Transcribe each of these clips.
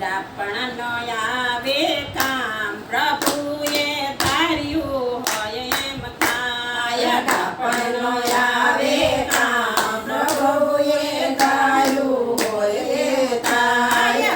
ડાપણ નો આવે કામ પ્રભુએ ધાર્યું હોય એમ થાય. ડાપણ નો આવે કામ પ્રભુએ ધાર્યું હોય એ થાય.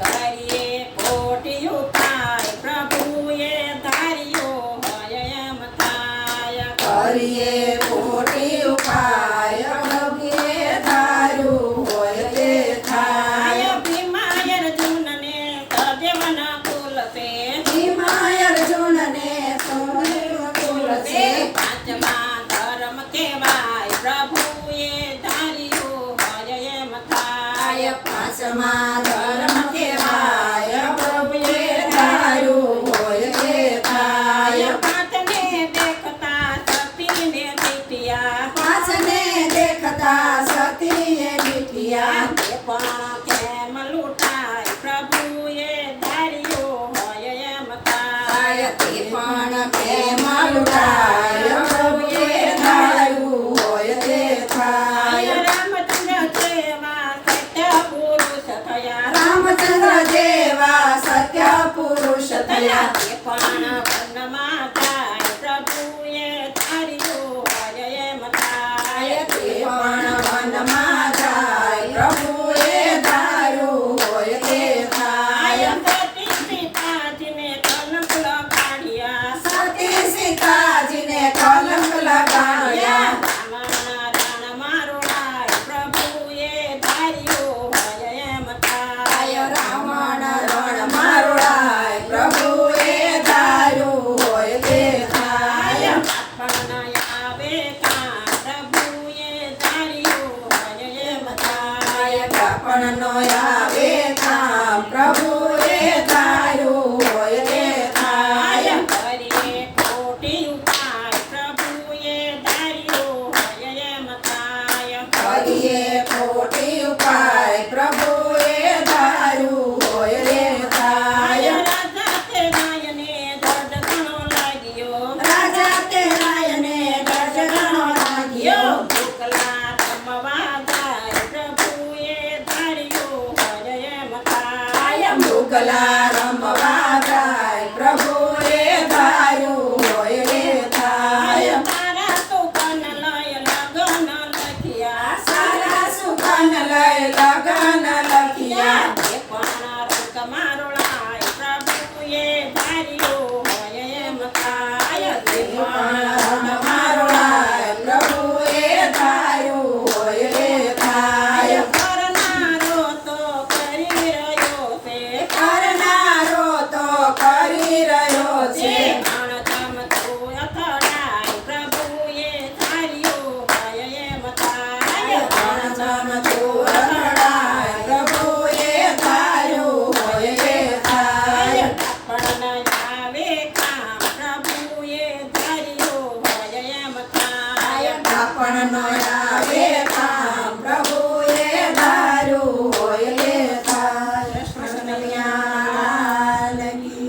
કરીએ ખોટી ઉપાય પ્રભુએ ધાર્યું હોય એમ થાય. કરીએ ખોટી ઉપાય પ્રભુએ ધાર્યું હોય તે થાય. ભીમાય અર્જુનને સદેવન કુલ છે. ભીમાય અર્જુનને સદેવ કુલ છે. પાંચમા ધર્મ કહેવાય પ્રભુએ ધાર્યું હોય એમ થાય. પાંચમા ધર્મ કહેવાય પ્રભુએ ધાર્યું હોય તે થાય. પાંચને દેખતા સતીને દીઠિયા. પાંચને દેખતા સતીએ દીઠિયા. તે પણ કેમ લૂંટાય પ્રભુએ ધાર્યું હોય એમ થાય. તે પણ પ્રેમ લૂંટાય પ્રભુએ ધાર્યું હોય તે થાય. રામચંદ્ર જેવા સત્ય પુરુષ થયા. રામચંદ્ર જેવા સત્ય પુરુષ થયા. તે પણ વનમાં જાય પ્રભુએ ધાર્યું હોય એમ થાય. તે પણ વનમાં જાય પ્રભુએ ધાર્યું હોય તે થાય. સતી સીતાજીને કલંક લગાડ્યા. સતી સીતાજીને કલંક લગાડ્યા. રાવણ રણમાં રોડાય પ્રભુએ ધાર્યું હોય એમ થાય. રાવણ રણમાં રોડાય પ્રભુએ ધાર્યું હોય તે થાય. ડાપણ આવે કામ પ્રભુએ ધાર્યું હોય એમ થાય. ડાપણ નો આવે કામ પ્રભુએ ધાર્યું હોય તે થાય. કરીએ ખોટી ઉપાય પ્રભુએ ધાર્યું હોય એમ થાય. કરીએ ખોટી ઉપાય પ્રભુએ ધાર્યું હોય તે થાય. રાજા તે ગાયને દર્દ ઘણો લાગ્યો. રાજા તે રાયને દર્દ ઘણો લાગ્યો. ભૂખલા રમવા જાય પ્રભુએ ધાર્યું હોય એમ થાય. મુગલા રમવા જાય પ્રભુએ ધાર્યું હોય તે થાય. તારા સુકન લય લગન લખ્યા. સારા સુખન લઈ લગન લખ્યા. એ પણ રંગમાં રોળાય પ્રભુએ ધાર્યું હોય એમ થાય. તે પણ રણમાં રોળાય પ્રભુએ ધાર્યું હોય તે થાય. કરનારો તો કરી રહ્યો છે. કરનારો તો કરી રહ્યો છે. અણચમતું અથડાય પ્રભુએ ધાર્યું હોય એમ થાય. અણચમતું અથડાય પ્રભુએ ધાર્યું હોય તે થાય. ડાપણ આવે કામ પ્રભુએ ધાર્યું હોય એમ થાય. ડાપણ નો